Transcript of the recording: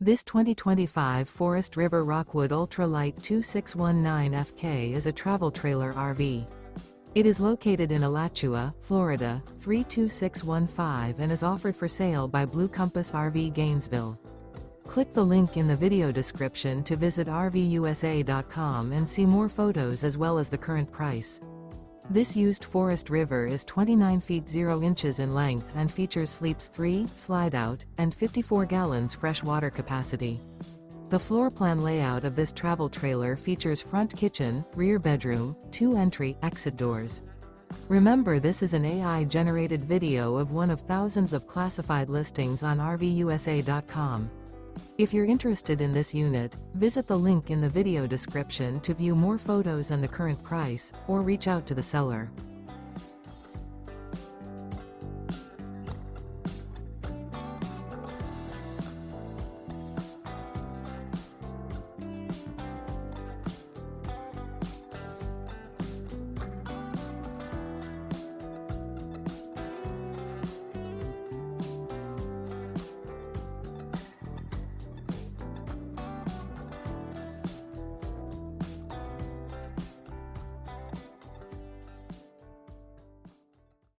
This 2025 Forest River Rockwood Ultra Lite 2619FK is a travel trailer RV. It is located in Alachua, Florida, 32615 and is offered for sale by Blue Compass RV Gainesville. Click the link in the video description to visit RVUSA.com and see more photos as well as the current price. This used Forest River is 29 feet 0 inches in length and features sleeps 3, Slideout, and 54 gallons fresh water capacity. The floor plan layout of this travel trailer features front kitchen, rear bedroom, 2 entry/exit doors. Remember, this is an AI-generated video of one of thousands of classified listings on RVUSA.com. If you're interested in this unit, visit the link in the video description to view more photos and the current price, or reach out to the seller.